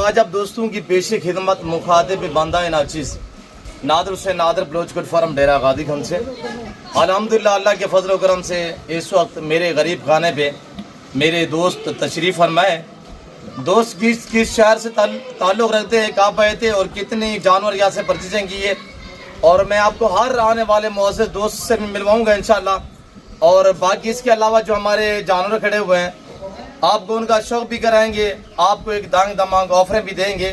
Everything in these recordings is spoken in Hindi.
आज आप दोस्तों की पेश खिदमत मुखातिब बंदा नाचिस नादर से नादर बलोचकोट फार्म डेरा गादी खन से अल्हम्दुलिल्लाह अल्लाह के फजल करम से इस वक्त मेरे गरीब खाने पे मेरे दोस्त तशरीफ़ फरमाए। दोस्त किस शहर से ताल्लुक़ रखते हैं, कहाँ पे थे और कितनी जानवर यहाँ से परचेजिंग की है, और मैं आपको हर आने वाले मुअज़्ज़िज़ दोस्त से मिलवाऊंगा इंशाल्लाह। और बाकी इसके अलावा जो हमारे जानवर खड़े हुए हैं आपको उनका शौक़ भी कराएंगे, आपको एक दांग दमांग ऑफरें भी देंगे।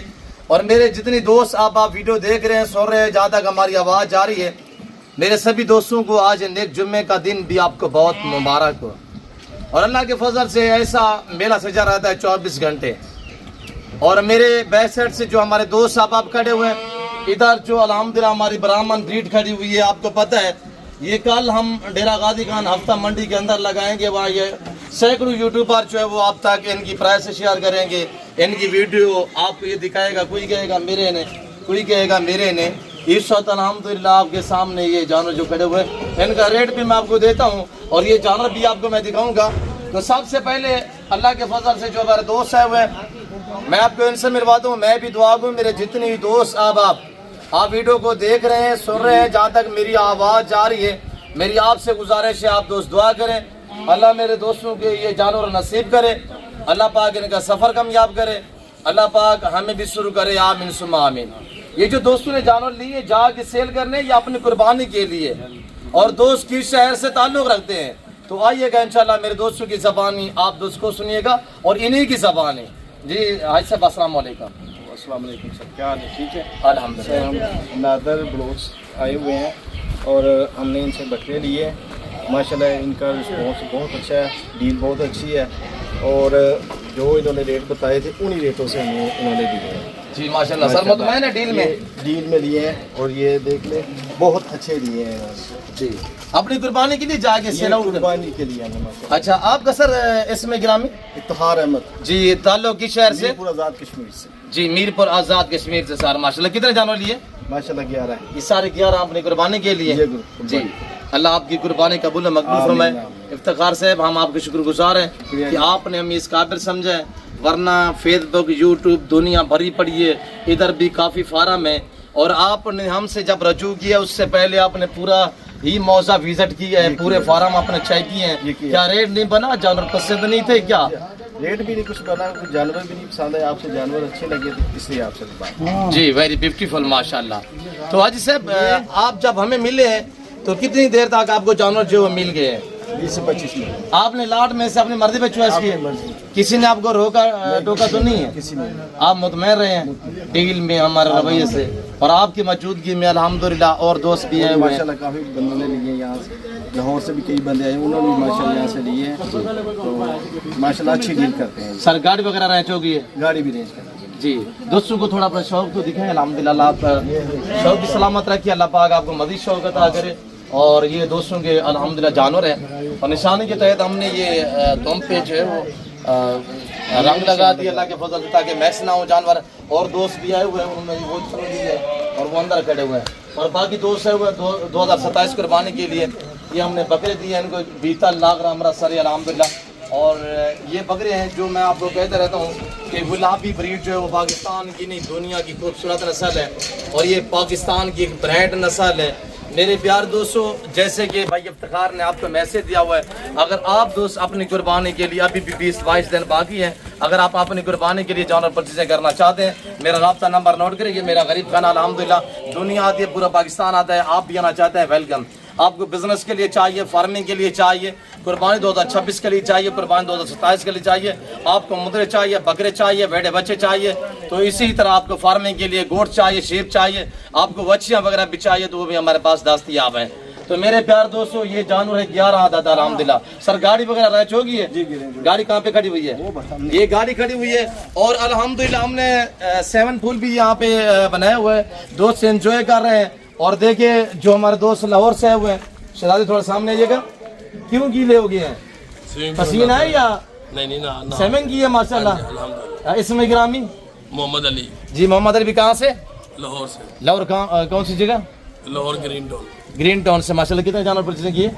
और मेरे जितनी दोस्त आप वीडियो देख रहे हैं, सुन रहे हैं, जहाँ तक हमारी आवाज़ जा रही है, मेरे सभी दोस्तों को आज नेक जुम्मे का दिन भी आपको बहुत मुबारक हो। और अल्लाह के फजल से ऐसा मेला सजा रहता है 24 घंटे। और मेरे बैक साइड से जो हमारे दोस्त आप खड़े हुए हैं, इधर जो अल्हम्दुलिल्लाह हमारी ब्राह्मण ब्रीड खड़ी हुई है, आपको पता है ये कल हम डेरा गादी खान हफ्ता मंडी के अंदर लगाएंगे। वहाँ ये सैकड़ों यूट्यूबर जो है वो आप तक इनकी प्राइस शेयर करेंगे, इनकी वीडियो आपको ये दिखाएगा, कोई कहेगा मेरे ने, कोई कहेगा मेरे ने। इस वक्त अल्हम्दुलिल्लाह आपके सामने ये जानवर जो खड़े हुए हैं इनका रेट भी मैं आपको देता हूँ और ये जानवर भी आपको मैं दिखाऊंगा। तो सबसे पहले अल्लाह के फजल से जो हमारे दोस्त है हुए मैं आपको इनसे मिलवाता हूँ। मैं भी दुआ दूँ मेरे जितने भी दोस्त आप वीडियो को देख रहे हैं, सुन रहे हैं, जहाँ तक मेरी आवाज़ जा रही है, मेरी आपसे गुजारिश है आप दोस्त दुआ करें, अल्लाह मेरे दोस्तों के ये जानवर नसीब करे, अल्लाह पाक इनका सफ़र कामयाब करे, अल्लाह पाक हमें भी शुरू करे, आमीन सुम्मा आमीन। ये जो दोस्तों ने जानवर लिए जाके सेल करने या अपनी कुर्बानी के लिए, और दोस्त किस शहर से ताल्लुक़ रखते हैं, तो आइएगा इंशाल्लाह मेरे दोस्तों की ज़बानी आप दोस्त को सुनिएगा और इन्हीं की ज़बानी। जी हाजी साहब अस्सलाम वालेकुम। अस्सलाम वालेकुम सर, क्या हाल है? ठीक है अल्हम्दुलिल्लाह। हम नादर ब्लोच आए हुए हैं और हमने इनसे बकरे लिए। माशाल्लाह इनका रिस्पॉन्स बहुत अच्छा है, डील बहुत अच्छी है और जो इन्होंने रेट बताए थे उन्हीं रेटों से हमें इन्होंने दिए हैं। जी माशाल्लाह सर, मुतमईन है डील में लिए हैं और ये देख ले बहुत अच्छे लिए हैं जी। अपनी कुर्बानी के लिए जाके कुर्बानी के लिए हमें। अच्छा आपका सर इसमें ग्रामी इफ्तिखार अहमद जी, ताल्लुक़ किस शहर से? मीरपुर आज़ाद कश्मीर से। जी मीरपुर आज़ाद कश्मीर से सर। माशाल्लाह कितने जानवर लिए? माशाल्लाह 11 है। ये सारे 11 अपनी कुर्बानी के लिए जी। अल्लाह आपकी कुर्बानी कबूल मकबूल फरमाए। इफ्तिखार साहब हम आपके शुक्रगुजार हैं कि आपने हमें इस काबिल समझा है, वरना फेसबुक यूट्यूब दुनिया भरी पड़ी है, इधर भी काफ़ी फार्म है। और आपने हमसे जब रजू किया उससे पहले आपने पूरा ही मौजा विजिट किया है, पूरे फार्म आपने चेक किए हैं। क्या रेट नहीं बना? जानवर पसंद नहीं थे क्या? रेट भी नहीं कुछ बना, कुछ जानवर भी नहीं पसंद है, आपसे जानवर अच्छे लगे तो इसलिए आपसे बात। जी वेरी ब्यूटीफुल माशाल्लाह। तो हाजी साहब आप जब हमें मिले हैं तो कितनी देर तक आपको जानवर जो मिल गए हैं? 20 से 25 मिनट। आपने लाट में से अपनी मर्जी पे चॉइस की है? किसी ने आपको रोका टोका तो नहीं है? किसी ने। आप मुतमईन रहे हैं डील में हमारे रवैये से और आपकी मौजूदगी में अल्हम्दुलिल्लाह। और दोस्त भी है माशाल्लाह, काफ़ी बंदे लिए यहाँ से, लाहौर से भी कई बंदे आए, उन्होंने भी माशाल्लाह यहाँ से लिए हैं तो माशाल्लाह अच्छी डील करते हैं सर। गाड़ी वगैरह रेंज होगी है? गाड़ी भी रेंज करते हैं जी। दोस्तों को थोड़ा अपना शौक तो दिखाएं अल्हम्दुलिल्लाह, आप शौक भी सलामत रखिए, अल्लाह पाक आपको मज़ीद शौक अता करे। और ये दोस्तों के अल्हम्दुलिल्लाह जानवर है और निशानी के तहत हमने ये तुम पे जो है वो रंग लगा दिया अल्लाह के फजल से, ताकि मैक्स ना हो जानवर। और दोस्त भी आए हुए हैं, उन्होंने वो समझ ली है और वो अंदर खड़े हुए हैं। और बाकी दोस्त है हुए 2027 कुर्बानी के लिए ये हमने बकरे दिए हैं इनको, 20 लाख रामरा सर अल्हम्दुलिल्लाह। और ये बकरे हैं जो मैं आपको कहता रहता हूँ कि गुलाबी ब्रीड जो है वो पाकिस्तान की नहीं दुनिया की खूबसूरत नस्ल है और ये पाकिस्तान की एक ब्रांड नस्ल है। मेरे प्यार दोस्तों, जैसे कि भाई इफ्तिखार ने आपको मैसेज दिया हुआ है, अगर आप दोस्त अपनी कुर्बानी के लिए अभी भी 20-22 दिन बाकी हैं, अगर आप अपनी कुर्बानी के लिए जानवर परचेजिंग करना चाहते हैं, मेरा राब्ता नंबर नोट करिए। मेरा गरीब खाना अल्हम्दुलिल्लाह दुनिया आती है, पूरा पाकिस्तान आता है, आप भी आना चाहते हैं वेलकम। आपको बिजनेस के लिए चाहिए, फार्मिंग के लिए चाहिए, कुर्बानी 2026 के लिए चाहिए, कुर्बानी 2027 के लिए चाहिए, आपको मुद्रे चाहिए, बकरे चाहिए, भेड़े बच्चे चाहिए, तो इसी तरह आपको फार्मिंग के लिए गोट चाहिए, शेप चाहिए, आपको बच्चियाँ वगैरह भी चाहिए, तो वो भी हमारे पास दस्तयाब हैं। तो मेरे प्यार दोस्तों ये जानवर है 11 आदत अल्हम्दुलिल्लाह। सर गाड़ी वगैरह रैच होगी है? गाड़ी कहाँ पे खड़ी हुई है? ये गाड़ी खड़ी हुई है और अल्हम्दुलिल्लाह हमने 7 फूल भी यहाँ पे बनाए हुए हैं, दोस्त से एंजॉय कर रहे हैं। और देखिए जो हमारे दोस्त लाहौर से हुए हैं, शहजादी थोड़ा सामने आइएगा, क्यों गीले हो गए हैं? पसीना है या नहीं ना सेवन की है माशाल्लाह। इसमें ग्रामी मोहम्मद अली जी। मोहम्मद अली भी कहाँ से? लाहौर से। लाहौर कौन सी जगह? Lahore green town. Green town से। माशाल्लाह कितने जानवर परचेजिंग किए?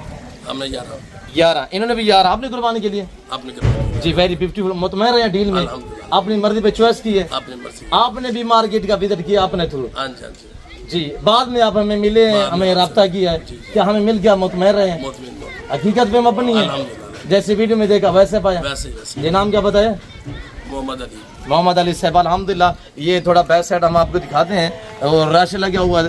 हमने 11 11, इन्होंने भी 11, आपने कुर्बानी के लिए आपने करवाया जी वेरी ब्यूटीफुल, मुतमईन रहे डील में, अल्हम्दुलिल्लाह। अपनी मर्जी पे चॉइस की है, आपने मर्जी आपने भी मार्केट का विजिट किया अपने थ्रू हाँ जी हाँ जी जी, बाद में आप हमें मिले, हमें राब्ता किया है, क्या हमें मिल गया, मुतमईन रहे हैं, मुतमिन हकीकत पे हम अपनी है, अल्हम्दुलिल्लाह जैसे वीडियो में देखा वैसे पाया। वैसे वैसे ये नाम क्या बताया? मोहम्मद अली मोहम्मद अली साहब अल्हम्दुलिल्लाह। ये थोड़ा बैक साइड हम आपको दिखाते हैं और रश लगा हुआ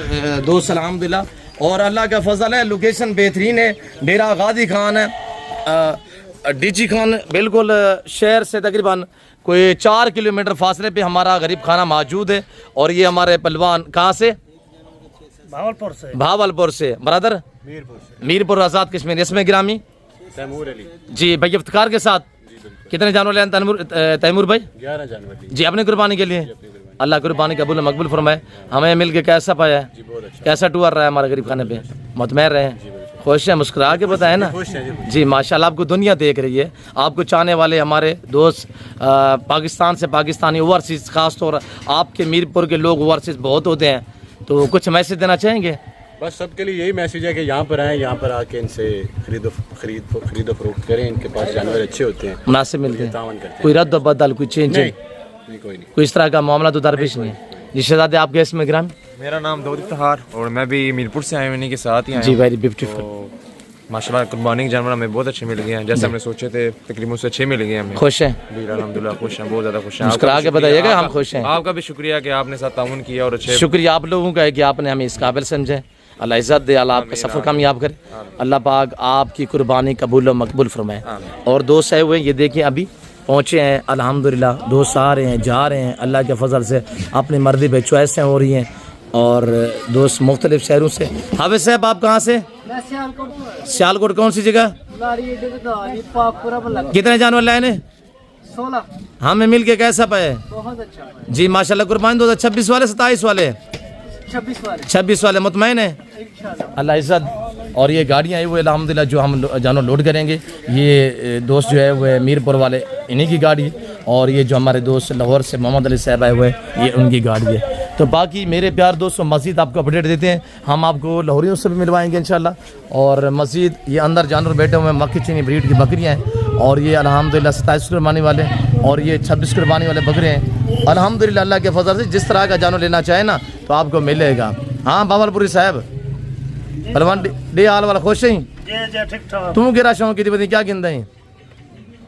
दोस्त अल्हम्दुलिल्लाह, और अल्लाह का फजल है, लोकेशन बेहतरीन है, डेरा गादी खान है, डीजी खान बिल्कुल शहर से तकरीबन कोई 4 किलोमीटर फासले पे हमारा गरीब खाना मौजूद है। और ये हमारे पहलवान कहाँ से? भावलपुर से ब्रदर, मीरपुर आज़ाद कश्मीर, इसमें गिरामी तैमूर अली जी भाई इफ्तिकार के साथ। कितने जानवर लें तैमूर भाई? 11 जानवर जी अपनी कुर्बानी के लिए। अल्लाह कुर्बानी कबूल मकबूल फरमाए। हमें मिल के कैसा पाया है? कैसा टूर रहा है हमारे गरीब खाने पे? मुतमईन रहे हैं, खुश हैं, मुस्कुरा के बताए ना जी माशाल्लाह। आपको दुनिया देख रही है, आपको चाहने वाले हमारे दोस्त पाकिस्तान से, पाकिस्तानी ओवरसीज़, ख़ास तौर आपके मीरपुर के लोग ओवरसीज़ बहुत होते हैं, तो कुछ मैसेज देना चाहेंगे? बस सबके लिए यही मैसेज है कि यहाँ पर आएँ, यहाँ पर आके इनसे खरीदो फरोख्त करें, इनके पास जानवर अच्छे होते हैं, मुनासिब मिलते हैं, तावन करते कोई रद्द बदल, कोई चेंज, हैं। नहीं कोई नहीं। कोई इस तरह का मामला तो दरपेश नहीं है जी। शहजादे आपके इसमें ग्राम? मेरा नाम दाऊद इफ्तिखार और मैं भी मीरपुर से आया हूँ, इन्हीं के साथ ही आया जी हूँ। Very beautiful. तो माशाल्लाह कुर्बानी के जानवर हमें बहुत अच्छे मिल गए हैं, जैसे हमने सोचे थे तकरीबन उससे अच्छे मिल गए हमें। खुश हैं? जी अल्हम्दुलिल्लाह खुश हैं, बहुत ज़्यादा खुश हैं। मुस्कुरा आपका के भी बताइएगा शुक्रिया, हम आपका- खुश हैं। आपका भी शुक्रिया कि आपने साथ ताउन किया और अच्छे शुक्रिया आप लोगों का है कि आपने हमें इस काबिल समझे। अल्लाह इज़्ज़त दे, अल्लाह आपका सफ़र कामयाब करे, अल्लाह पाक आपकी कुर्बानी कबूल व मकबूल फरमाए। और दोस्त आए हुए ये देखिए अभी पहुँचे हैं अल्हम्दुलिल्लाह, दोस्त आ रहे हैं, जा रहे हैं, अल्लाह के फजल से अपनी मर्जी पे चॉइसें हो रही हैं, और दोस्त मुख्तलिफ शहरों से। हाफिज़ साहब आप कहाँ से? सियालकोट कौन सी जगह? कितने जानवर लाए ने? 16। हमें मिल के कैसा पाए? बहुत अच्छा है। जी माशाल्लाह। कुर्बानी 2026 वाले 27 वाले? 26 वाले मुतमईन है अल्लाह इज़्ज़त। और ये गाड़ियाँ आई हुई अल्हम्दुलिल्लाह जो हम जानवर लोड करेंगे, ये दोस्त जो है वो मीरपुर वाले इन्हीं की गाड़ी है, और ये जो हमारे दोस्त लाहौर से मोहम्मद अली साहब आए हुए हैं ये उनकी गाड़ी है। तो बाकी मेरे प्यार दोस्तों मज़ीद आपको अपडेट देते हैं, हम आपको लाहौरियों से भी मिलवाएंगे इंशाल्लाह। और मज़ीद ये अंदर जानवर बैठे हुए हैं, मक्की चीनी ब्रीड की बकरियाँ हैं, और ये अल्हम्दुलिल्लाह 27 कुर्बानी वाले, और ये 26 कुर्बानी वाले बकरे हैं अल्हम्दुलिल्लाह। अल्लाह के फजल से जिस तरह का जानवर लेना चाहे ना तो आपको मिलेगा। हाँ बावलपुरी साहब पलवान डे हाल वाला खुश हैं? जी ठीक ठाक। तू केरा शौक की बता क्या गिनदा है?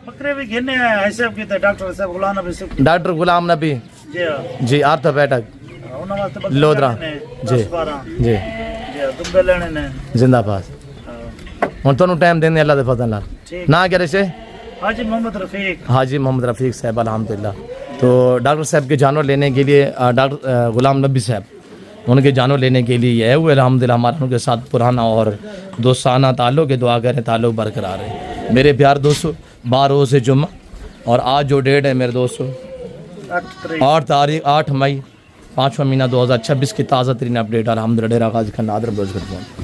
बकरे भी गिने हैं ऐसे की डॉक्टर साहब गुलाम नबी सिख डॉक्टर गुलाम नबी जी जी आर्थोपेडिक ਉਹਨਾਂ ਵਾਸਤੇ ਬੱਕਰੇ लोधरा ਲੈਣੇ ਨੇ, जी 12 जी ਜੀ ਦੁੱਬੇ ਲੈਣੇ ਨੇ। जिंदाबाद। ਹੁਣ ਤੁਹਾਨੂੰ ਟਾਈਮ ਦੇਣੇ ਅੱਲਾਹ ਦੇ ਫਜ਼ਲ ਨਾਲ। ठीक। ना क्या रहे हाजी मोहम्मद रफीक। हाजी मोहम्मद रफ़ीक साहब अल्हम्दुलिल्लाह। तो डॉक्टर साहब के जानवर लेने के लिए डॉक्टर गुलाम नबी साहब उनके जानवर लेने के लिए आए हुए अल्हम्दुलिल्लाह। हमारा उनके साथ पुराना और दोस्ताना ताल्लुक़ है, दुआ करें ताल्लुक़ बरकरार है। मेरे प्यार दोस्तों 12 रोज़ से जुम्मा, और आज जो डेट है मेरे दोस्तों 8 मई 5वां महीना 2026 की ताज़ा तरीन अपडेट अल्हम्दुलिल्लाह डेरा गाजी खान नादर बलोच।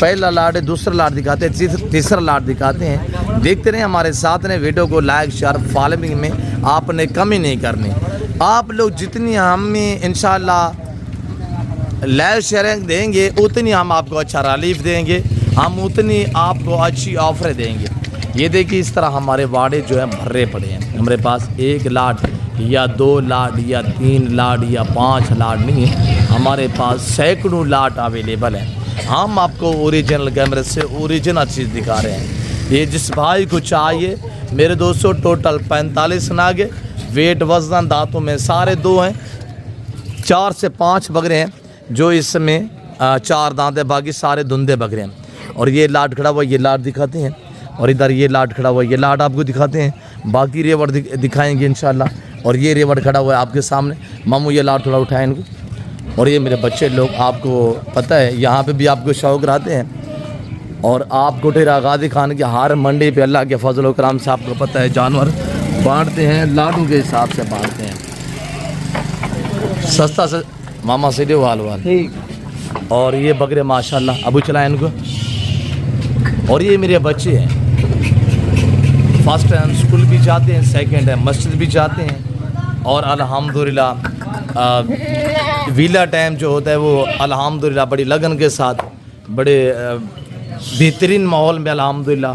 पहला लाट है, दूसरा लाट दिखाते हैं, तीसरा लाट दिखाते हैं। देखते रहे हमारे साथ ने, वीडियो को लाइक शेयर फॉलोइंग में आपने कमी नहीं करनी। आप लोग जितनी हमें इंशाल्लाह लाइव शेयरिंग देंगे उतनी हम आपको अच्छा रिलीफ देंगे, हम उतनी आपको अच्छी ऑफरें देंगे। ये देखिए इस तरह हमारे वाड़े जो हैं भर्रे पड़े हैं। हमारे पास 1 लाट या 2 लाट या 3 लाट या 5 लाट नहीं है, हमारे पास सैकड़ों लाट अवेलेबल हैं। हम आपको ओरिजिनल कैमरे से ओरिजिनल चीज़ दिखा रहे हैं। ये जिस भाई को चाहिए मेरे दोस्तों, टोटल 45 नागे, वेट वजन दांतों में सारे 2 हैं, 4 से 5 बकरे हैं जो इसमें 4 दांत है, बाकी सारे धुंधे बकरे हैं। और ये लाट खड़ा हुआ, ये लाट दिखाते हैं, और इधर ये लाट खड़ा हुआ, ये लाट आपको दिखाते हैं, बाकी रेवड़ दिखाएंगे इंशाल्लाह। और ये रेवड़ खड़ा हुआ है आपके सामने। मामू ये लाट थोड़ा उठाएं इनको। और ये मेरे बच्चे लोग, आपको पता है यहाँ पे भी आपको शौक़ रहते हैं, और आप डेरा गाजी खान के हर मंडी पे अल्लाह के फजल व करम से आपको पता है जानवर बांटते हैं, लाटों के हिसाब से बांटते हैं, सस्ता से मामा सीधे वाल वाल। और ये बकरे माशाल्लाह अबू चलाएं इनको। और ये मेरे बच्चे हैं, फर्स्ट टाइम स्कूल भी जाते हैं, सेकंड टाइम मस्जिद भी जाते हैं, और अल्हम्दुलिल्लाह वीला टाइम जो होता है वो अल्हम्दुलिल्लाह बड़ी लगन के साथ, बड़े बेहतरीन माहौल में अल्हम्दुलिल्लाह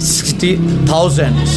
60,000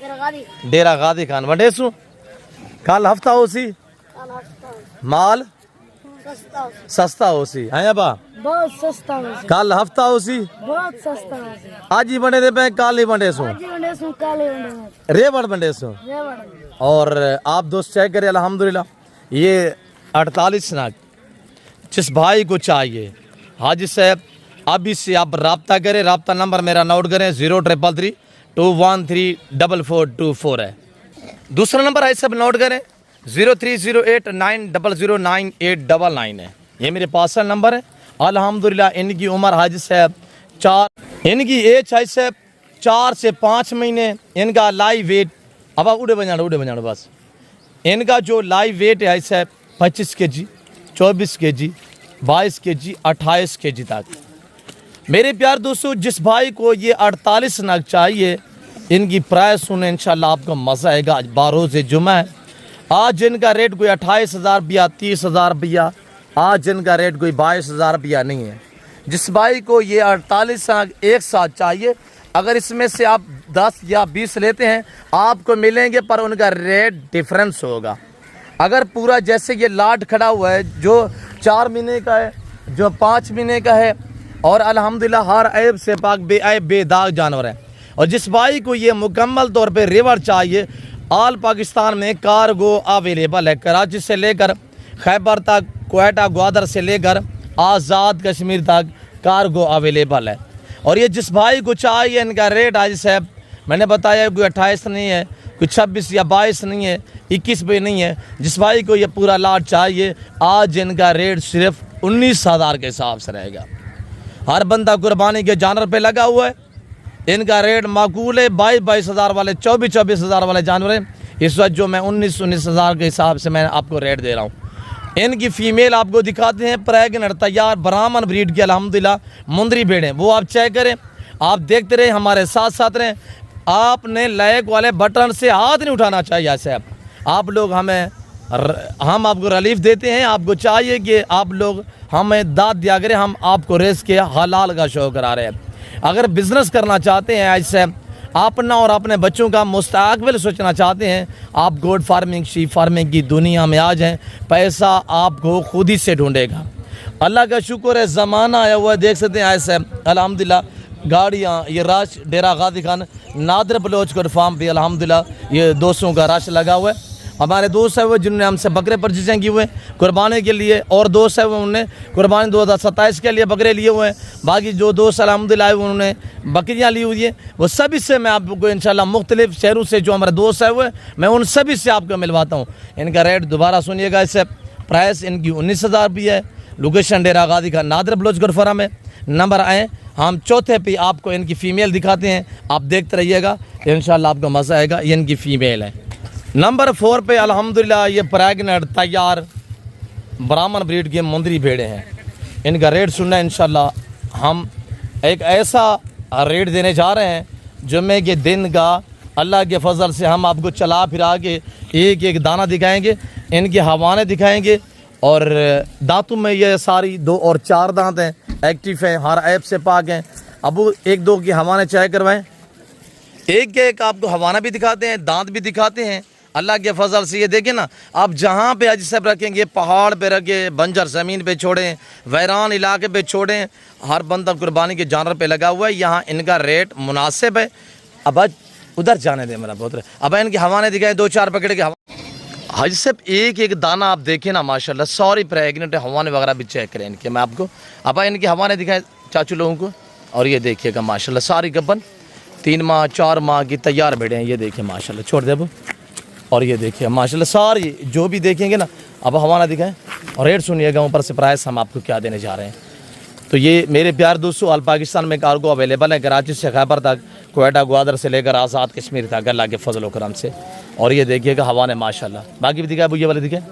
डेरा गादी खान वंडेसू कल हफ्ता होसी माल सस्ता होसी है अबा बहुत सस्ता हो कल हफ्ता होसी बहुत सस्ता हो आज ही बने दे पे कल ही वंडेसू काले रेवड़ वंडेसू और आप दोस्त चेक करें अल्हम्दुलिल्लाह ये 48 नाग जिस भाई को चाहिए हाजी साहब अभी से आप रब्ता करें रब्ता नंबर मेरा नोट करें 0333 2134424 है दूसरा नंबर है सब नोट करें 0308900989 है ये मेरे पार्सल नंबर है अल्हम्दुलिल्लाह इनकी उम्र हाजी साहब 4 इनकी एज है साहब 4 से 5 महीने इनका लाइव वेट अब उड़े बजाना बस इनका जो लाइव वेट है साहब 25 kg 24 kg 22 kg 28 kg तक मेरे प्यार दोस्तों जिस भाई को ये 48 नग चाहिए इनकी प्राइस सुने इंशाल्लाह आपको मज़ा आएगा आज 12 जुम्मा है आज इनका रेट कोई 28,000 रुपया 30,000 रुपया आज इनका रेट कोई 22,000 रुपया नहीं है जिस भाई को ये 48 नग एक साथ चाहिए अगर इसमें से आप 10 या 20 लेते हैं आपको मिलेंगे पर उनका रेट डिफरेंस होगा अगर पूरा जैसे ये लाट खड़ा हुआ है जो 4 महीने का है जो 5 महीने का है और अल्हम्दुलिल्लाह हर ऐब से पाक बेऐब बेदाग जानवर है और जिस भाई को ये मुकम्मल तौर पे रिवर चाहिए आल पाकिस्तान में कार्गो अवेलेबल है कराची से लेकर खैबर तक क्वेटा ग्वादर से लेकर आज़ाद कश्मीर तक कार्गो अवेलेबल है और ये जिस भाई को चाहिए इनका रेट आज साहब मैंने बताया कोई 28 नहीं है कोई 26 या 22 नहीं है 21 पे नहीं है जिस भाई को ये पूरा लाट चाहिए आज इनका रेट सिर्फ 19,000 के हिसाब से रहेगा हर बंदा कुर्बानी के जानवर पे लगा हुआ है इनका रेट माकूल है 22,000 वाले 24,000 वाले जानवर हैं इस वक्त जो मैं 19,000 के हिसाब से मैं आपको रेट दे रहा हूँ इनकी फ़ीमेल आपको दिखाते हैं प्रेग्नेंट तैयार ब्राह्मण ब्रीड की अल्हम्दुलिल्लाह मुंदरी भेड़ें वो आप चेक करें आप देखते रहे हमारे साथ साथ रहें आपने लाइक वाले बटन से हाथ नहीं उठाना चाहिए साहब आप लोग हम आपको रिलीफ देते हैं आपको चाहिए कि आप लोग हमें दाद दिया करें हम आपको रेस के हलाल का शो करा रहे हैं अगर बिज़नेस करना चाहते हैं ऐसे अपना और अपने बच्चों का मुस्तकबिल सोचना चाहते हैं आप गोड फार्मिंग शीप फार्मिंग की दुनिया में आ जाएं पैसा आपको खुद ही से ढूंढेगा अल्लाह का शुक्र है ज़माना आया हुआ है देख सकते हैं ऐसे अल्हम्दुलिल्लाह गाड़ियाँ ये रश डेरा गादी खान नादर बलोच कोट फार्म भी अल्हम्दुलिल्लाह ये दोस्तों का रश लगा हुआ है हमारे दोस्त है वो जिन्होंने हमसे बकरे परचेजिंग किए हुए हैं कुर्बानी के लिए और दोस्त है वो उन्होंने कुर्बानी 2027 के लिए बकरे लिए हुए हैं बाकी जो दोस्त अल्हम्दुलिल्लाह उन्होंने बकरियां ली हुई है वो सभी से मैं आपको इंशाल्लाह मुख्तलिफ शहरों से जो हमारे दोस्त है वो मैं उन सभी से आपको मिलवाता हूँ इनका रेट दोबारा सुनिएगा इससे प्राइस इनकी 19,000 रुपये है लोकेशन डेरा गादी का नादर बलोच गुरफारा में नंबर आएँ हम चौथे पे आपको इनकी फ़ीमेल दिखाते हैं आप देखते रहिएगा इंशाल्लाह आपको मज़ा आएगा ये इनकी फ़ीमेल है नंबर 4 पे अल्हम्दुलिल्लाह ये प्रेग्नेंट तैयार ब्राह्मण ब्रीड के मुंदरी भेड़े हैं इनका रेट सुनना इंशाल्लाह हम एक ऐसा रेट देने जा रहे हैं जुम्मे के दिन का अल्लाह के फजल से हम आपको चला फिरा के एक एक दाना दिखाएंगे इनके हवाने दिखाएंगे और दांतों में ये सारी 2 और 4 दांत हैं एक्टिव हैं हर ऐप से पाक हैं अब 1-2 के हवाने चेक करवाएं एक आपको हवाना भी दिखाते हैं दांत भी दिखाते हैं अल्लाह के फजल से ये देखें ना आप जहाँ पे हाजी साहब रखेंगे पहाड़ पे रखें बंजर ज़मीन पे छोड़ें वैरान इलाके पे छोड़ें हर बंदा कुर्बानी के जानवर पे लगा हुआ है यहाँ इनका रेट मुनासिब है अब आज उधर जाने दें मेरा बहुत अब इनके हवाने दिखाएं 2-4 पकड़ के हाजी साहब एक दाना आप देखें ना माशाल्लाह सॉरी प्रेग्नेंट हवाने वगैरह भी चेक करें इनके मैं आपको अब इनके हवाने दिखाएं चाचू लोगों को और ये देखिएगा माशाल्लाह सारी गब्बन 3 माह 4 माह की तैयार भेड़े हैं ये देखिए माशाल्लाह छोड़ दे अब और ये देखिए माशाल्लाह सारी जो भी देखेंगे ना अब हवाना दिखाएं और रेट सुनिएगा ऊपर से प्राइस हम आपको क्या देने जा रहे हैं तो ये मेरे प्यार दोस्तों ऑल पाकिस्तान में कार्गो अवेलेबल है कराची से खैबर तक क्वेटा ग्वादर से लेकर आज़ाद कश्मीर तक अल्लाह के फजल व करम से और ये देखिएगा हवाने माशाल्लाह बाकी भी दिखाए ये वाले दिखाए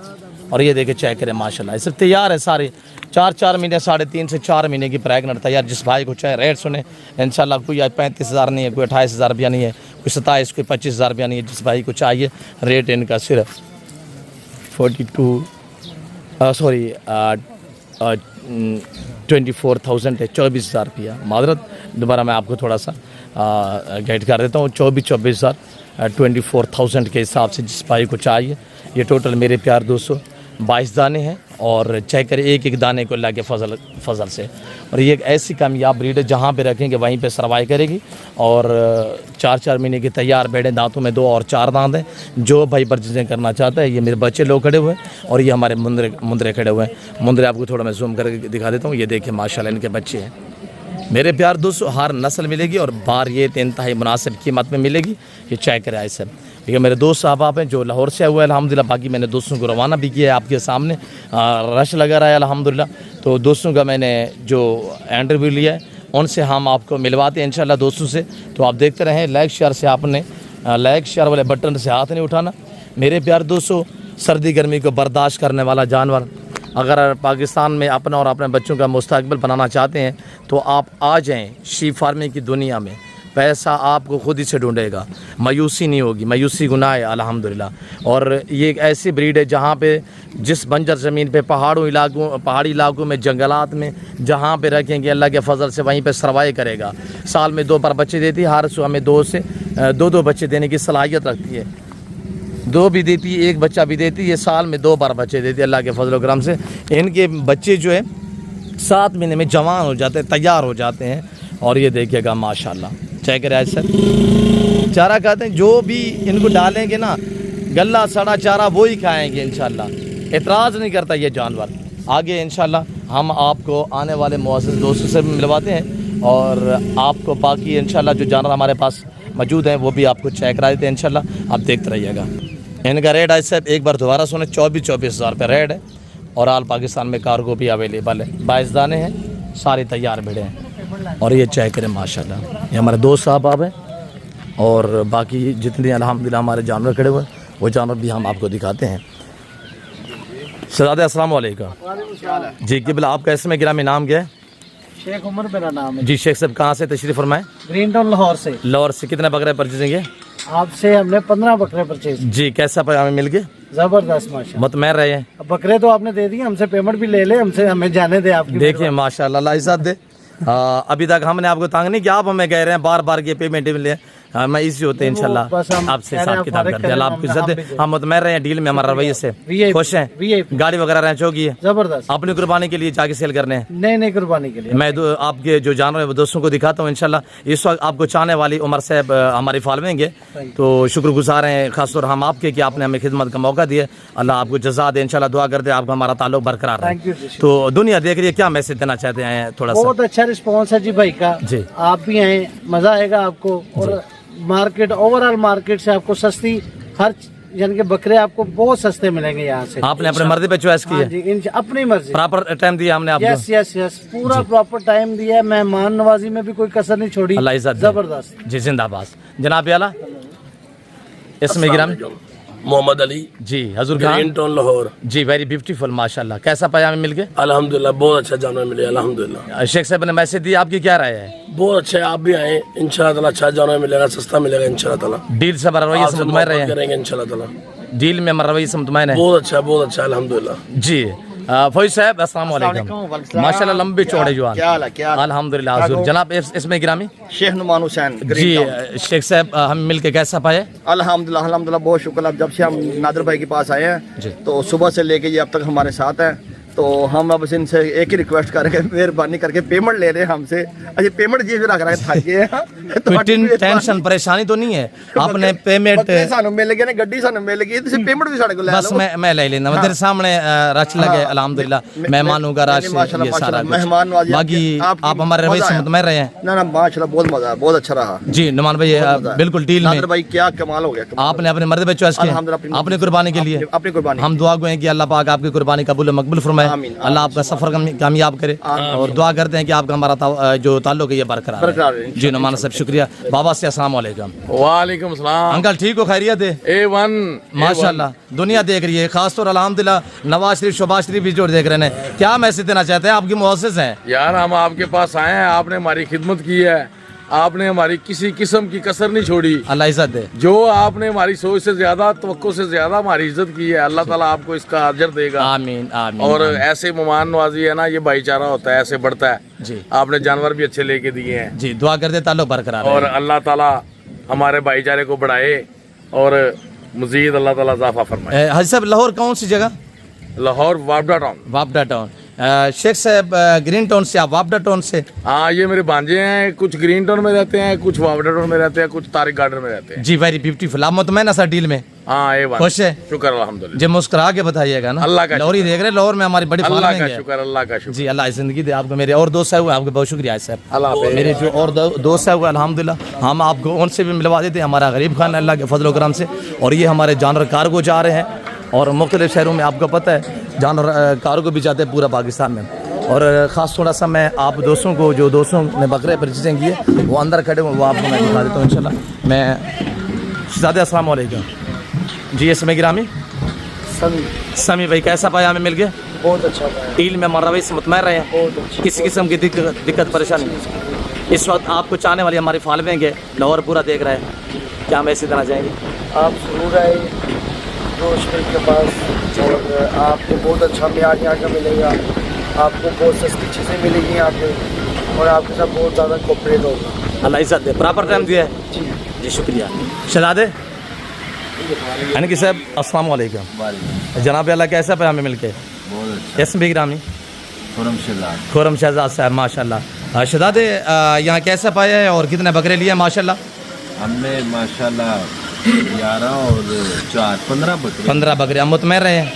और ये देखिए चेक करें माशाल्लाह ये सब तैयार है सारे 4 महीने 3.5 से 4 महीने की प्रेग्नेंट तैयार जिस भाई को चाहे रेट सुने इंशाल्लाह कोई 35,000 नहीं है कोई 28,000 रुपया नहीं है कोई 27 कोई 25,000 रुपया नहीं है जिस भाई को चाहिए रेट इनका सिर्फ 24,000 है 24,000 रुपया मादरत दोबारा मैं आपको थोड़ा सा गाइड कर देता हूँ 24,000 24,000 के हिसाब से जिस भाई को चाहिए। ये टोटल मेरे प्यार दोस्तों 22 दाने हैं और चेक करें एक एक दाने को अल्लाह के फजल से। और ये एक ऐसी कामयाब ब्रीड है जहाँ पे रखेंगे वहीं पे सर्वाइव करेगी। और 4-4 महीने की तैयार बैठे, दांतों में 2 और 4 दांत हैं। जो भाई परचेजिंग करना चाहता है, ये मेरे बच्चे लोग खड़े हुए हैं और ये हमारे मुंदरे खड़े हुए हैं। मुंदरे आपको थोड़ा मैं जूम करके दिखा देता हूँ। ये देखिए माशाल्लाह इनके बच्चे हैं। मेरे प्यार दोस्तों हर नस्ल मिलेगी और बार ये इंतहाई मुनासिब कीमत में मिलेगी। ये चेक करें ऐसे। ये मेरे दोस्त साहब हैं जो लाहौर से हुए अल्हम्दुलिल्लाह। बाकी मैंने दोस्तों को रवाना भी किया है आपके सामने। रश लगा रहा है अल्हम्दुलिल्लाह। तो दोस्तों का मैंने जो इंटरव्यू लिया है उनसे हम आपको मिलवाते हैं इंशाल्लाह दोस्तों से। तो आप देखते रहें। लाइक शेयर से आपने लाइक शेयर वाले बटन से हाथ नहीं उठाना। मेरे प्यार दोस्तों सर्दी गर्मी को बर्दाश्त करने वाला जानवर, अगर पाकिस्तान में अपना और अपने बच्चों का मुस्तकबिल बनाना चाहते हैं तो आप आ जाएं शीप फार्मिंग की दुनिया में। पैसा आपको खुद ही से ढूंढेगा, मायूसी नहीं होगी। मायूसी गुनाह है अल्हम्दुलिल्लाह। और ये एक ऐसी ब्रीड है जहाँ पे जिस बंजर ज़मीन पे पहाड़ी इलाकों में, जंगलात में जहाँ पे रखेंगे अल्लाह के फजल से वहीं पे सर्वाइव करेगा। साल में 2 बार बच्चे देती है। हर सुबह में 2 बच्चे देने की सलाहियत रखती है। 2 भी देती है, 1 बच्चा भी देती है। साल में 2 बार बच्चे देती है अल्लाह के फजल करम से। इनके बच्चे जो है 7 महीने में जवान हो जाते हैं, तैयार हो जाते हैं। और ये देखिएगा माशाल्लाह चेक करें सर। चारा खाते हैं, जो भी इनको डालेंगे ना गला सड़ा चारा वो ही खाएंगे इंशाल्लाह। एतराज़ नहीं करता ये जानवर। आगे इंशाल्लाह हम आपको आने वाले मुअज़्ज़िज़ दोस्तों से भी मिलवाते हैं और आपको बाकी इंशाल्लाह जो जानवर हमारे पास मौजूद हैं वो भी आपको चेक करा देते हैं इंशाल्लाह। आप देखते रहिएगा। इनका रेट है सर एक बार दोबारा सुने 24,000 रुपये रेट है। और आल पाकिस्तान में कार्गो भी अवेलेबल है। 22 दाने हैं, सारे तैयार भिड़े हैं। और ये चेक करें माशाल्लाह। ये हमारे दोस्त साहब हैं और बाकी जितने अल्हम्दुलिल्लाह हमारे जानवर खड़े हुए हैं वो जानवर भी हम आपको दिखाते हैं। शहजादे अस्सलाम वालेकुम जी। किबला आपका इसमें गिरामी नाम क्या है? शेख उमर मेरा नाम है जी। शेख साहब कहाँ से तशरीफ़ फरमाएं? ग्रीन टाउन लाहौर से। लाहौर से कितने बकरे परचेजिंग है आपसे? हमने 15 बकरे परचेज। जी। कैसा हमें मिल गए? जबरदस्त माशा। मुतमैन रहे हैं? बकरे तो आपने दे दिए, हमसे पेमेंट भी ले ले, हमें जाने दे आपकी। देखिए माशाल्लाह अल्लाह इज़्ज़त दे। अभी तक हमने आपको तंग नहीं किया, आप हमें कह रहे हैं बार बार के पेमेंट मिले। मैं इसी होते हैं इंशाल्लाह आपसे हिसाब किताब करते हैं। अल्लाह आपको इज्जत दे। हम मुतमैन रहे हैं डील में, हमारा रवैये से खुश हैं। गाड़ी वगैरह रहे चौकी है जबरदस्त। अपनी कुर्बानी के लिए जाके सेल करने हैं? नहीं कुर्बानी के लिए। मैं आपके जो जानवर है दोस्तों को दिखाता हूँ इंशाल्लाह। इस वक्त आपको चाहने वाली उमर साहब हमारी फॉलोइंग है, तो शुक्रगुजार हैं खासतौर हम आपके कि आपने हमें खिदमत का मौका दिया। अल्लाह आपको जज़ा दे इंशाल्लाह। दुआ करते हैं आपका हमारा ताल्लुक बरकरार रहे। तो दुनिया देख रही है, क्या मैसेज देना चाहते हैं? थोड़ा सा। बहुत अच्छा रिस्पॉन्स है जी भाई का जी। आप भी आए, मजा आएगा आपको। और मार्केट ओवरऑल मार्केट से आपको सस्ती हर यानी कि बकरे आपको बहुत सस्ते मिलेंगे यहाँ से। आपने अपने मर्जी पे चॉइस की है? जी अपनी मर्जी। प्रॉपर टाइम दिया हमने आपको? यस पूरा प्रॉपर टाइम दिया है। मेहमान नवाजी में भी कोई कसर नहीं छोड़ी। अल्लाह इज़्ज़त दे। जबरदस्त जी। जिंदाबाद। जनाब आला इसमें गिरामी मोहम्मद अली जी। हजूर ग्रीन टाउन लाहौर जी। वेरी ब्यूटीफुल माशाल्लाह। कैसा पाया मिल गए? अल्हम्दुलिल्लाह बहुत अच्छा जानवर मिले अल्हम्दुलिल्लाह। शेख साहब ने मैसेज दिया, आपकी क्या राय है? बहुत अच्छा है, आप भी आए इंशाल्लाह ताला। अच्छा जानवर मिलेगा, सस्ता मिलेगा इंशाल्लाह ताला। डील से रवैये से मुतमैन रहे हैं? करेंगे इंशाल्लाह ताला। डील में रवैये से मुतमैन है? बहुत अच्छा अल्हम्दुलिल्लाह जी। फौज साहब अस्सलाम वालेकुम। माशाल्लाह लंबे चौड़े जवान। क्या हाल है? क्या अल्हम्दुलिल्लाह हजूर। जनाब इसमें गिरामी शेख नुमान हुसैन जी। शेख साहब हम मिल के कैसा पाए? अल्हम्दुलिल्लाह बहुत शुक्र। अब जब से हम नादर भाई के पास आए हैं तो सुबह से लेके ये अब तक हमारे साथ हैं। तो हम अब इनसे एक ही रिक्वेस्ट करेंगे, मेहरबानी करके पेमेंट ले रहे हैं हमसे। अच्छा पेमेंट जी रख रहा है थक गए कोई टेंशन परेशानी तो नहीं है? आपने पेमेंट सानू मिल गए, गड्डी सानू मिल गई, तुसी पेमेंट भी साडे को ले लो। बस मैं ले लेना। तेरे सामने रच लगे अल्हम्दुलिल्लाह। मेहमानों का रश ये सारा मेहमान नवाजी। बाकी आप हमारे रवैये से मुतमैन रहे हैं? ना माशाल्लाह बहुत मजा, बहुत अच्छा रहा जी। नुमान भाई बिल्कुल डील में भाई क्या कमाल हो गया। आपने अपने मर्द पे चॉइस किया अपनी कुर्बानी के लिए। अपनी कुर्बानी हम दुआ गए कि अल्लाह पाक आपकी कुर्बानी कबूल मकबूल फरमाए। अल्लाह आपका सफर कामयाब करे और दुआ करते हैं कि आपका हमारा जो ताल्लुक है ये बरकरार है जी। नुमान साहब शुक्रिया। बाबा से अस्सलाम वालेकुम। वालेकुम सलाम। अंकल ठीक हो? खैरियत है? A1 माशाल्लाह दुनिया देख रही है, खासतौर अल्हम्दुलिल्लाह नवाज शरीफ शोबाज शरीफ भी जो देख रहे हैं। क्या मैसेज देना चाहते हैं? आपकी मुअज़्ज़िज़ हैं यार, हम आपके पास आए हैं, आपने हमारी खिदमत की है, आपने हमारी किसी किस्म की कसर नहीं छोड़ी। अल्लाह इज़्ज़त दे। जो आपने हमारी सोच से ज्यादा, तवक्को से ज्यादा हमारी इज्जत की है, अल्लाह ताला आपको इसका अजर देगा। आमीन आमीन। और ऐसे मेहमान नवाजी है ना, ये भाईचारा होता है, ऐसे बढ़ता है जी। आपने जानवर भी अच्छे लेके दिए हैं जी। दुआ करते ताल्लुक बरकरार और अल्लाह ताला हमारे भाईचारे को बढ़ाए और मजीद अल्लाह ताला इजाफा फरमाए। हाजी साहब लाहौर कौन सी जगह? लाहौर वापडा टाउन। वापडा टाउन। शेख साहब ग्रीन टाउन से, आप वापडा टाउन से? हाँ, ये मेरे भांजे हैं, कुछ ग्रीन टाउन में रहते हैं, कुछ वापडा टाउन में रहते हैं, कुछ तारिक गार्डन में रहते हैं। जी वेरी ब्यूटीफुल। आप मुतमैन सर डील में? हाँ, ये बात खुश है? शुक्र अल्हम्दुलिल्लाह। जी मुस्कुरा के बताइएगा ना, अल्लाह का लाहौरी देख रहे, लाहौर में हमारी बड़ी अल्लाह फॉलोइंग का है। शुक्र, अल्लाह का शुक्र। जी अल्लाह जिंदगी दे आपको। मेरे और दोस्त है वो, आपका बहुत शुक्रिया साहब। अल्लाह हाफ़िज़। मेरे जो और दोस्त है वो अल्हम्दुलिल्लाह हम आपको उनसे भी मिलवा देते हैं, हमारा गरीब खान अल्लाह के फजल करम से। और ये हमारे जानवर कार्गो जा रहे हैं और मुख्तलिफ शहरों में, आपको पता है जानवर कार्गो भी जाते हैं पूरा पाकिस्तान में। और ख़ास थोड़ा सा मैं आप दोस्तों को, जो दोस्तों ने बकरे परचेजिंग की है वो अंदर खड़े हुए, वो आपको मैं दिखा देता हूँ इंशाल्लाह। मैं ज़्यादा अस्सलाम वालेकुम जी। इसमें गिरामी समी भाई, कैसा पाया हमें मिल गया? बहुत अच्छा पाया, डील में मरवाई से मुतमैन रहे हैं? बहुत अच्छा। किसी किस्म की दिक्कत परेशानी? इस वक्त आपको चाहने वाली हमारी फॉलोइंग है, लाहौर पूरा देख रहा है, क्या हम ऐसे देना चाहेंगे? आप ज़रूर आए रोश मिल के पास और आपको बहुत अच्छा म्यार यहाँ का मिलेगा, आपको बहुत सस्ती चीज़ें मिलेगी यहाँ पे और आपके साथ बहुत ज़्यादा कोऑपरेट होगा। अल्लाह इज़्ज़त दे। प्रॉपर टाइम दिया है जी, शुक्रिया। शहजादे यानी कि साहब अस्सलाम वालेकुम। जनाब अल्लाह कैसा पाया हमें मिलके? बहुत अच्छा। इसम भी ग्रामी खुरम शहजाद साहब माशाल्लाह। शहजादे यहाँ कैसा पाया है और कितने बकरे लिए माशाल्लाह? हमने माशाल्लाह 11 और 4 15 बकरे। 15 बकरे। हम मुतमैन रहे हैं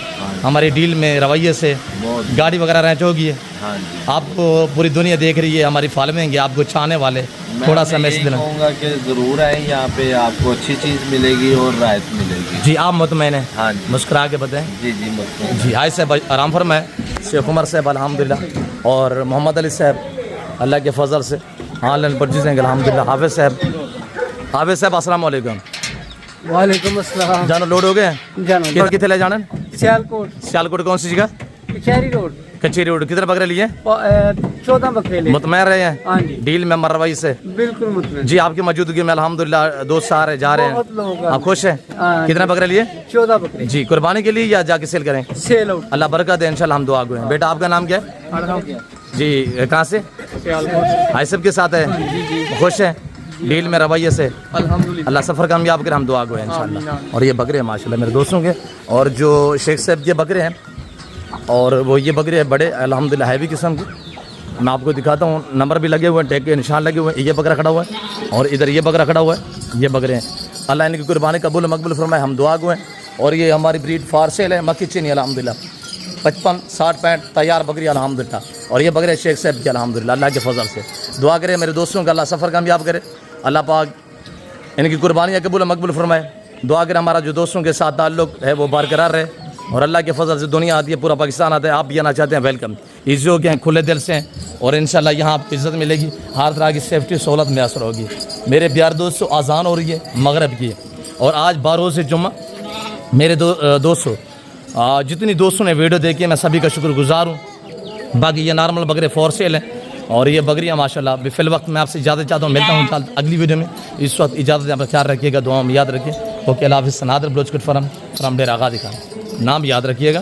हमारी डील में रवैये से, बहुत। गाड़ी वगैरह रेंच होगी है? हाँ जी। आपको पूरी दुनिया देख रही है, हमारी फॉलोइंग है, आपको चाहने वाले थोड़ा सा मैसेज देना कहूँगा कि ज़रूर आए यहाँ पे, आपको अच्छी चीज़ मिलेगी और राहत मिलेगी। जी। आप मुतमैन हैं? हाँ जी। मुस्कुरा के बताएं। जी जी मुझको जी। हाय साहब आराम फरमाए। शेख उमर साहब अल्हम्दुलिल्लाह और मोहम्मद अली साहब अल्लाह के फजल से ऑनलाइन परचेजिंग अल्हम्दुलिल्लाह। हाफिज़ साहब अस्सलाम वालेकुम। वालेकुम अस्सलाम। जानो लोड हो गए? जानो कितने ले जाने? सियालकोट कौन सी जगह? कचहरी रोड। कचेरी रोड। कितने बकरे लिए? 14 बकरे ले। मुतमैन रहे हैं? हाँ जी। डील में मरवाई से? बिल्कुल मुतमैन। जी। आपकी मौजूदगी में अल्हम्दुलिल्लाह दोस्त आ रहे जा रहे बहुत लोग हैं, आप खुश हैं? हाँ। कितने बकरे लिए? 14 बकरे। जी। कुर्बानी के लिए या जाके सेल करें? Sell out. अल्लाह बरकत दे इंशाल्लाह, हम दुआ गो हैं। बेटा आपका नाम क्या है? जी। कहाँ से? भाई साहब के साथ है? खुश हैं डील में रवैये से? अल्लाह सफ़र कामयाब करे, हम दुआ गो हैं इंशाल्लाह। और ये बकरे हैं माशाल्लाह मेरे दोस्तों के, और जो शेख साहब के बकरे हैं, और वो ये बकरे हैं बड़े अल्हम्दुलिल्लाह हैवी किस्म के। मैं आपको दिखाता हूँ, नंबर भी लगे हुए हैं, टैग के निशान लगे हुए हैं। ये बकरा खड़ा हुआ है और इधर ये बकरा खड़ा हुआ है। ये बकरे हैं, अल्लाह इनकी कुर्बानी कबूल मकबूल फरमाए, हम दुआ गो हैं। और ये हमारी ब्रीड फार सेल है, मक्की चीनी अल्हम्दुलिल्लाह 55 60 65 तैयार बकरी अल्हम्दुलिल्लाह। और ये बकरे शेख साहब के अल्हम्दुलिल्लाह अल्लाह के फजल से। दुआ करें मेरे दोस्तों का, अल्लाह सफ़र कामयाब करे, अल्लाह पाक इनकी कुर्बानियाँ कबूल मकबूल फरमाए। दुआ करें हमारा जो दोस्तों के साथ ताल्लुक़ है वो बरकरार रहे, और अल्लाह के फजल से दुनिया आती है, पूरा पाकिस्तान आता है। आप भी आना चाहते हैं, वेलकम। इज़्ज़त हो गए, खुले दिल से हैं, और इंशाल्लाह यहाँ आपको इज़्ज़त मिलेगी, हर तरह की सेफ्टी सहूलत मैसर होगी। मेरे प्यार दोस्तों, आज़ान हो रही है मगरब की, और आज 12 से जुम्मा। मेरे दोस्तों जितनी दोस्तों ने वीडियो देखी है, मैं सभी का शुक्रगुजार हूँ। बाकी ये नॉर्मल बकरे फॉर सेल हैं, और ये बकरियाँ माशाल्लाह। फिल वक्त मैं आपसे इजाज़त चाहता हूँ, मिलता हूँ अगली वीडियो में। इस वक्त इजाज़त, अपना ख्याल रखिएगा, दुआ में याद रखिए। ओके, अल्लाह हाफ़िज़। नादर ब्लोचकट फ्रॉम डेरा आगा दिखा, नाम याद रखिएगा।